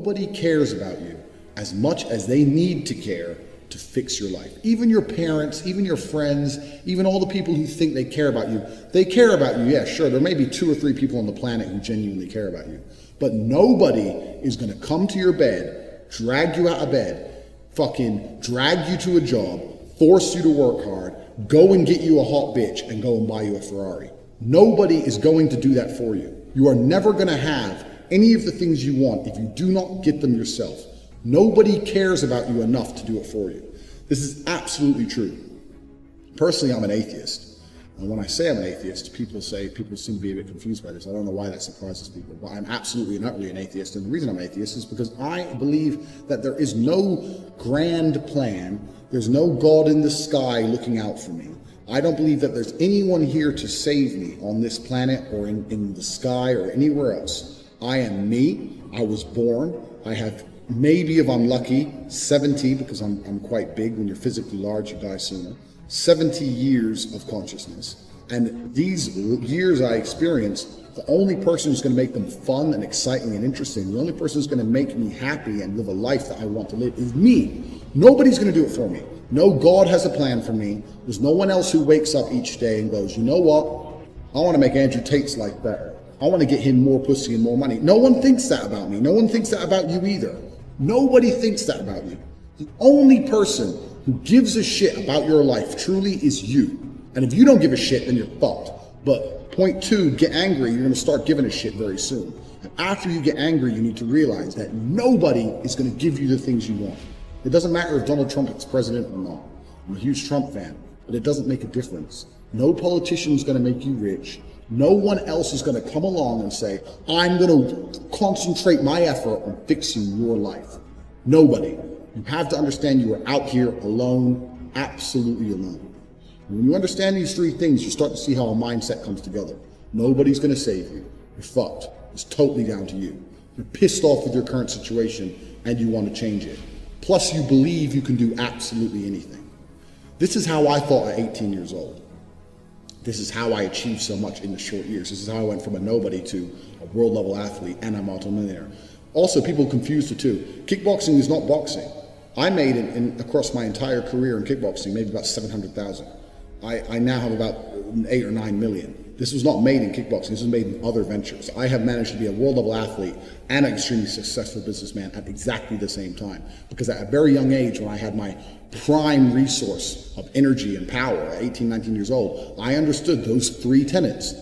nobody cares about you as much as they need to care to fix your life. Even your parents, even your friends, even all the people who think they care about you, they care about you. Yeah, sure, there may be 2 or 3 people on the planet who genuinely care about you, but nobody is gonna come to your bed, drag you out of bed, fucking drag you to a job, force you to work hard, go and get you a hot bitch and go and buy you a Ferrari. Nobody is going to do that for you. You are never gonna have any of the things you want if you do not get them yourself. Nobody cares about you enough to do it for you. This is absolutely true. Personally, I'm an atheist. And when I say I'm an atheist, people seem to be a bit confused by this. I don't know why that surprises people, but I'm absolutely and utterly an atheist. And the reason I'm an atheist is because I believe that there is no grand plan. There's no God in the sky looking out for me. I don't believe that there's anyone here to save me on this planet or in the sky or anywhere else. I am me. I was born. I have maybe, if I'm lucky, 70, because I'm quite big. When you're physically large, you die sooner. 70 years of consciousness. And these years I experienced, the only person who's going to make them fun and exciting and interesting, the only person who's going to make me happy and live a life that I want to live is me. Nobody's going to do it for me. No God has a plan for me. There's no one else who wakes up each day and goes, you know what? I want to make Andrew Tate's life better. I want to get him more pussy and more money. No one thinks that about me. No one thinks that about you either. Nobody thinks that about you. The only person who gives a shit about your life truly is you. And if you don't give a shit, then you're fucked. But point 2, get angry. You're going to start giving a shit very soon. And after you get angry, you need to realize that nobody is going to give you the things you want. It doesn't matter if Donald Trump is president or not. I'm a huge Trump fan, but it doesn't make a difference. No politician is going to make you rich. No one else is going to come along and say, I'm going to concentrate my effort on fixing your life. Nobody. You have to understand you are out here alone, absolutely alone. When you understand these 3 things, you start to see how a mindset comes together. Nobody's going to save you. You're fucked. It's totally down to you. You're pissed off with your current situation and you want to change it. Plus, you believe you can do absolutely anything. This is how I thought at 18 years old. This is how I achieved so much in the short years. This is how I went from a nobody to a world level athlete and a multimillionaire. Also, people confuse the two. Kickboxing is not boxing. I made across my entire career in kickboxing, maybe about 700,000. I now have about 8 or 9 million. This was not made in kickboxing, this was made in other ventures. I have managed to be a world level athlete and an extremely successful businessman at exactly the same time. Because at a very young age, when I had my prime resource of energy and power at 18, 19 years old, I understood those 3 tenets.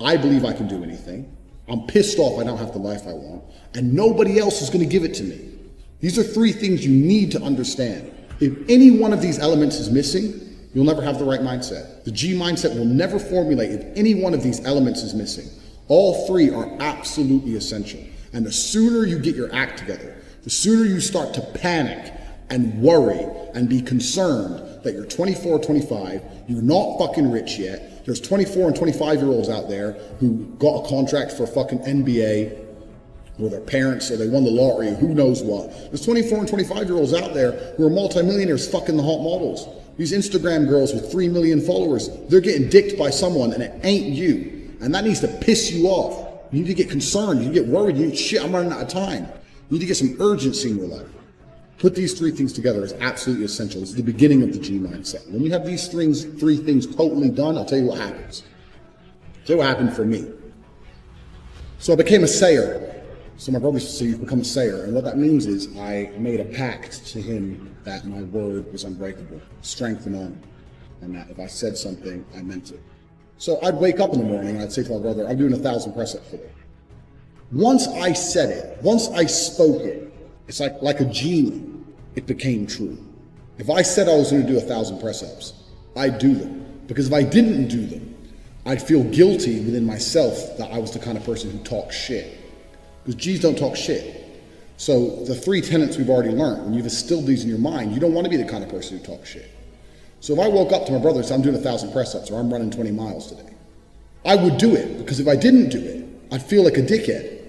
I believe I can do anything. I'm pissed off I don't have the life I want, and nobody else is going to give it to me. These are 3 things you need to understand. If any one of these elements is missing, you'll never have the right mindset. The G mindset will never formulate if any one of these elements is missing. All 3 are absolutely essential. And the sooner you get your act together, the sooner you start to panic and worry and be concerned that you're 24, 25, you're not fucking rich yet. There's 24 and 25-year-olds out there who got a contract for fucking NBA or their parents, or they won the lottery, or who knows what. There's 24 and 25-year-olds out there who are multimillionaires fucking the hot models. These Instagram girls with 3 million followers, they're getting dicked by someone and it ain't you. And that needs to piss you off. You need to get concerned, you need to get worried, you need, shit, I'm running out of time. You need to get some urgency in your life. Put these 3 things together is absolutely essential. This is the beginning of the G mindset. When you have these 3 things totally done, I'll tell you what happens. I'll tell you what happened for me. So I became a sayer. So my brother said, you've become a sayer. And what that means is I made a pact to him that my word was unbreakable, strength and honor. And that if I said something, I meant it. So I'd wake up in the morning and I'd say to my brother, I'm doing 1,000 press-ups today. Once I said it, once I spoke it, it's like a genie, it became true. If I said I was going to do 1,000 press-ups, I'd do them. Because if I didn't do them, I'd feel guilty within myself that I was the kind of person who talks shit. Because G's don't talk shit. So the 3 tenets we've already learned, when you've instilled these in your mind, you don't want to be the kind of person who talks shit. So if I woke up to my brother and said, I'm doing 1,000 press-ups or I'm running 20 miles today, I would do it, because if I didn't do it, I'd feel like a dickhead.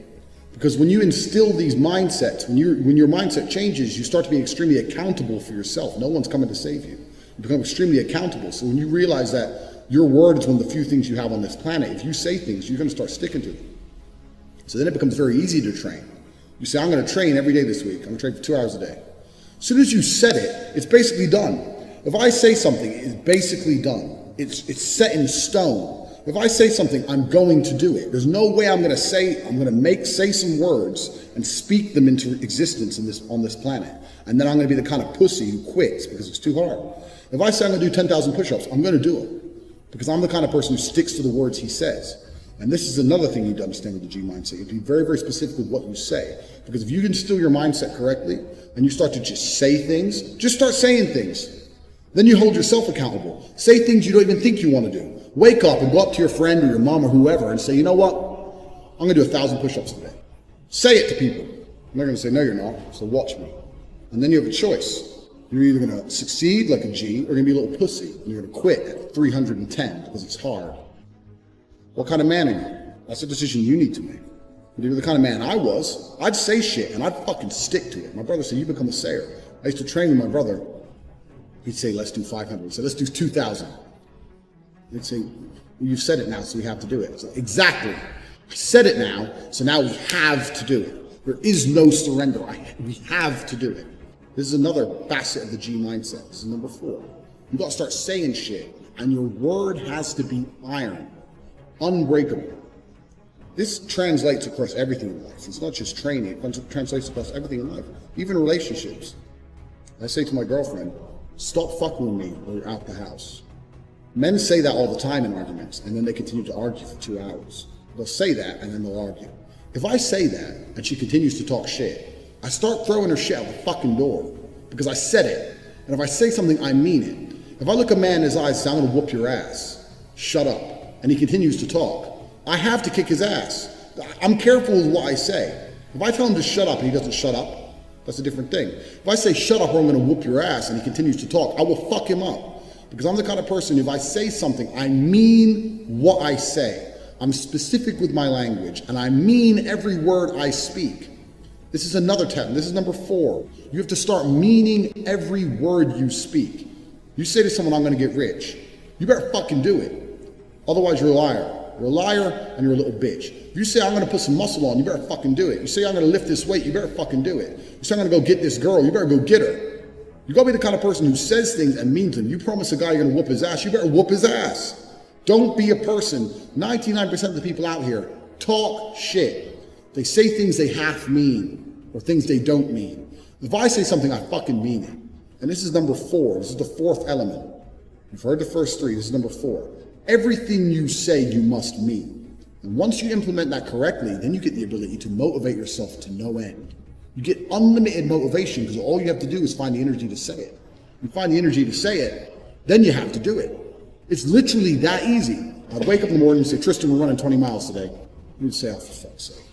Because when you instill these mindsets, when your mindset changes, you start to be extremely accountable for yourself. No one's coming to save you. You become extremely accountable. So when you realize that your word is one of the few things you have on this planet, if you say things, you're going to start sticking to them. So then it becomes very easy to train. You say, I'm going to train every day this week. I'm going to train for 2 hours a day. As soon as you said it, it's basically done. If I say something, it's basically done. It's set in stone. If I say something, I'm going to do it. There's no way I'm going to say some words and speak them into existence on this planet. And then I'm going to be the kind of pussy who quits because it's too hard. If I say I'm going to do 10,000 push-ups, I'm going to do them because I'm the kind of person who sticks to the words he says. And this is another thing you need to understand with the G mindset. You have to be very, very specific with what you say. Because if you can instill your mindset correctly and you start to just say things, just start saying things. Then you hold yourself accountable. Say things you don't even think you want to do. Wake up and go up to your friend or your mom or whoever and say, you know what? I'm going to do 1,000 push-ups today. Say it to people. And they're going to say, no, you're not. So watch me. And then you have a choice. You're either going to succeed like a G or you're going to be a little pussy. And you're going to quit at 310 because it's hard. What kind of man are you? That's a decision you need to make. If you're the kind of man I was, I'd say shit and I'd fucking stick to it. My brother said, you become a sayer. I used to train with my brother. He'd say, let's do 500. He'd say, let's do 2,000. He'd say, well, you've said it now, so we have to do it. I said, exactly. I said it now, so now we have to do it. There is no surrender. We have to do it. This is another facet of the G mindset. This is number 4. You've got to start saying shit, and your word has to be iron. Unbreakable. This translates across everything in life. It's not just training, it translates across everything in life, even relationships. I say to my girlfriend, stop fucking with me or you're out the house. Men say that all the time in arguments, and then they continue to argue for 2 hours. They'll say that, and then they'll argue. If I say that, and she continues to talk shit, I start throwing her shit out the fucking door, because I said it. And if I say something, I mean it. If I look a man in his eyes and say, I'm gonna whoop your ass, shut up, and he continues to talk, I have to kick his ass. I'm careful with what I say. If I tell him to shut up and he doesn't shut up, that's a different thing. If I say shut up or I'm gonna whoop your ass and he continues to talk, I will fuck him up. Because I'm the kind of person, if I say something, I mean what I say. I'm specific with my language and I mean every word I speak. This is another tip. This is number 4. You have to start meaning every word you speak. You say to someone, I'm gonna get rich. You better fucking do it. Otherwise you're a liar. You're a liar and you're a little bitch. If you say I'm gonna put some muscle on, you better fucking do it. You say I'm gonna lift this weight, you better fucking do it. You say I'm gonna go get this girl, you better go get her. You gotta be the kind of person who says things and means them. You promise a guy you're gonna whoop his ass, you better whoop his ass. Don't be a person. 99% of the people out here talk shit. They say things they half mean or things they don't mean. If I say something, I fucking mean it. And this is number 4. This is the 4th element. You've heard the first 3. This is number 4. Everything you say, you must mean. And once you implement that correctly, then you get the ability to motivate yourself to no end. You get unlimited motivation because all you have to do is find the energy to say it. You find the energy to say it, then you have to do it. It's literally that easy. I'd wake up in the morning and say, Tristan, we're running 20 miles today. You'd say, oh, for fuck's sake.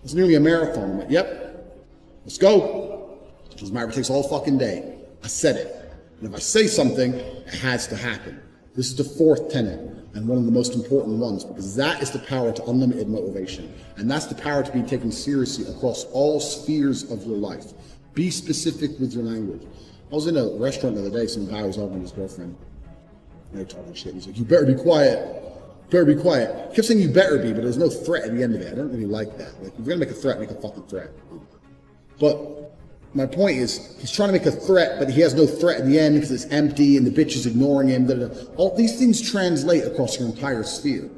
It's nearly a marathon. I'm like, yep, let's go. Doesn't matter if it takes all fucking day. I said it. And if I say something, it has to happen. This is the 4th tenet and one of the most important ones because that is the power to unlimited motivation. And that's the power to be taken seriously across all spheres of your life. Be specific with your language. I was in a restaurant the other day, some guy was arguing with his girlfriend. They were talking shit. He's like, you better be quiet. Better be quiet. He kept saying you better be, but there's no threat at the end of it. I don't really like that. Like, if you're gonna make a threat, make a fucking threat. But my point is, he's trying to make a threat, but he has no threat at the end because it's empty and the bitch is ignoring him. All these things translate across your entire sphere.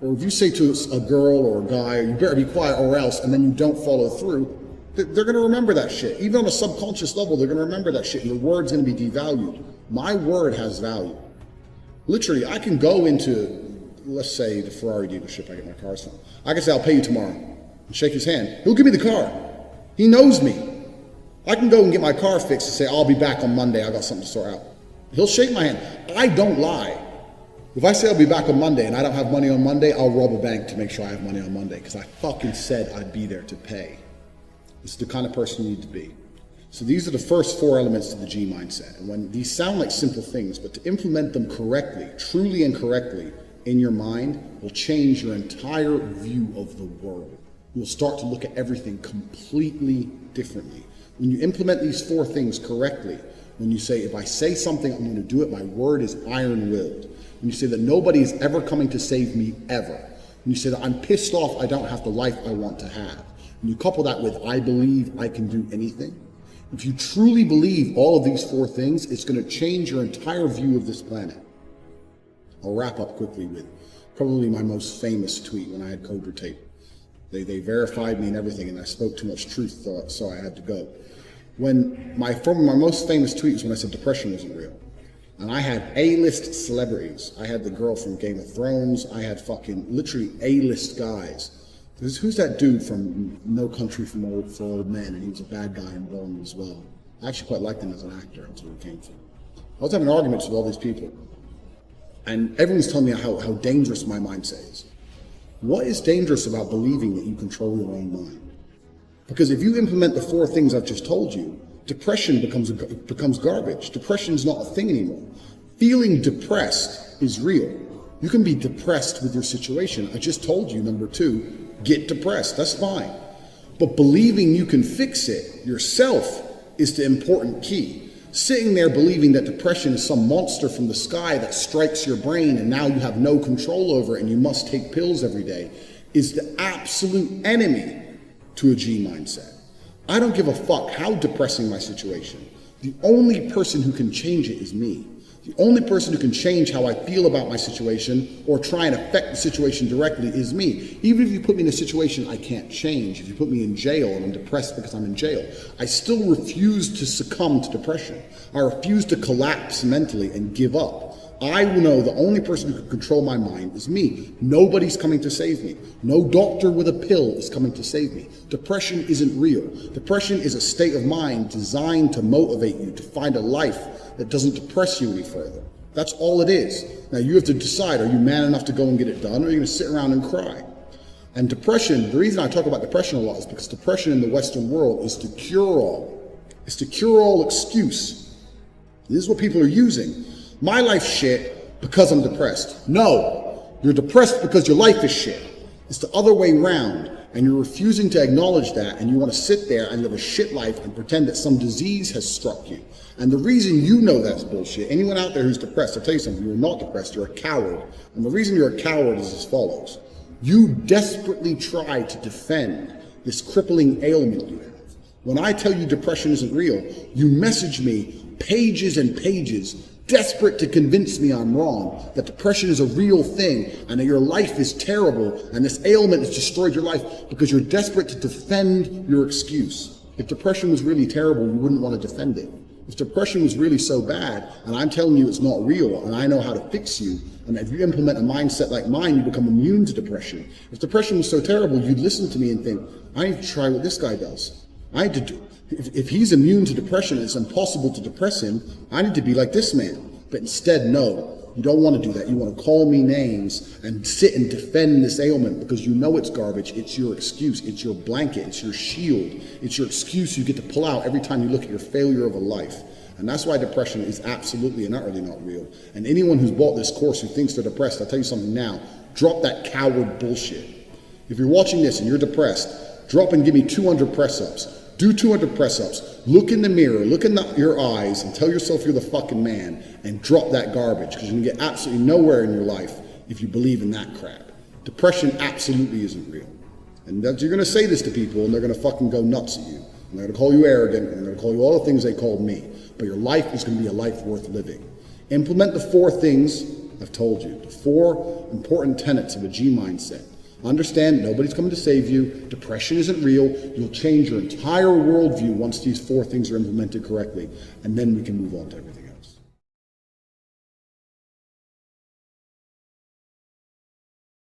Or if you say to a girl or a guy, you better be quiet or else, and then you don't follow through, they're going to remember that shit. Even on a subconscious level, they're going to remember that shit. Your word's going to be devalued. My word has value. Literally, I can go into, let's say, the Ferrari dealership I get my cars from. I can say, I'll pay you tomorrow, and shake his hand. He'll give me the car. He knows me. I can go and get my car fixed and say, I'll be back on Monday. I got something to sort out. He'll shake my hand. I don't lie. If I say I'll be back on Monday and I don't have money on Monday, I'll rob a bank to make sure I have money on Monday because I fucking said I'd be there to pay. This is the kind of person you need to be. So these are the first 4 elements to the G mindset. And when these sound like simple things, but to implement them correctly, truly and correctly in your mind will change your entire view of the world. You'll start to look at everything completely differently. When you implement these 4 things correctly, when you say, if I say something, I'm going to do it, my word is iron-willed. When you say that nobody is ever coming to save me, ever. When you say that I'm pissed off, I don't have the life I want to have. and you couple that with I believe I can do anything, if you truly believe all of these 4 things, it's going to change your entire view of this planet. I'll wrap up quickly with probably my most famous tweet when I had Tristan Tate. They verified me and everything, and I spoke too much truth, so I had to go. When my most famous tweet was when I said depression wasn't real. And I had A-list celebrities. I had the girl from Game of Thrones. I had fucking literally A-list guys. Who's that dude from No Country for Old Men? And he was a bad guy in Rome as well. I actually quite liked him as an actor. That's where he came from. I was having arguments with all these people. And everyone's telling me how dangerous my mindset is. What is dangerous about believing that you control your own mind? Because if you implement the 4 things I've just told you, depression becomes garbage. Depression is not a thing anymore. Feeling depressed is real. You can be depressed with your situation. I just told you, number 2, get depressed. That's fine. But believing you can fix it yourself is the important key. Sitting there believing that depression is some monster from the sky that strikes your brain and now you have no control over it and you must take pills every day is the absolute enemy to a G mindset. I don't give a fuck how depressing my situation. The only person who can change it is me. The only person who can change how I feel about my situation or try and affect the situation directly is me. Even if you put me in a situation I can't change, if you put me in jail and I'm depressed because I'm in jail, I still refuse to succumb to depression. I refuse to collapse mentally and give up. I know the only person who can control my mind is me. Nobody's coming to save me. No doctor with a pill is coming to save me. Depression isn't real. Depression is a state of mind designed to motivate you to find a life that doesn't depress you any further. That's all it is. Now you have to decide, are you man enough to go and get it done, or are you going to sit around and cry? And depression, the reason I talk about depression a lot is because depression in the Western world is the cure-all. It's the cure-all excuse. This is what people are using. My life's shit because I'm depressed. No, you're depressed because your life is shit. It's the other way around, and you're refusing to acknowledge that, and you want to sit there and live a shit life and pretend that some disease has struck you. And the reason you know that's bullshit, anyone out there who's depressed, I'll tell you something, you're not depressed, you're a coward. And the reason you're a coward is as follows. You desperately try to defend this crippling ailment you have. When I tell you depression isn't real, you message me pages and pages desperate to convince me I'm wrong, that depression is a real thing and that your life is terrible and this ailment has destroyed your life because you're desperate to defend your excuse. If depression was really terrible, you wouldn't want to defend it. If depression was really so bad and I'm telling you it's not real and I know how to fix you, and if you implement a mindset like mine, you become immune to depression. If depression was so terrible, you'd listen to me and think, I need to try what this guy does. I need to do. If he's immune to depression and it's impossible to depress him, I need to be like this man. But instead, no, you don't want to do that. You want to call me names and sit and defend this ailment because you know it's garbage. It's your excuse. It's your blanket. It's your shield. It's your excuse you get to pull out every time you look at your failure of a life. And that's why depression is absolutely and utterly not real. And anyone who's bought this course who thinks they're depressed, I'll tell you something now, drop that coward bullshit. If you're watching this and you're depressed, drop and give me 200 press-ups. Do 200 press-ups. Look in the mirror, look in your eyes, and tell yourself you're the fucking man, and drop that garbage, because you're going to get absolutely nowhere in your life if you believe in that crap. Depression absolutely isn't real. And you're going to say this to people, and they're going to fucking go nuts at you. And they're going to call you arrogant, and they're going to call you all the things they called me. But your life is going to be a life worth living. Implement the 4 things I've told you, the 4 important tenets of a G mindset. Understand nobody's coming to save you. Depression isn't real. You'll change your entire worldview once these 4 things are implemented correctly. And then we can move on to everything.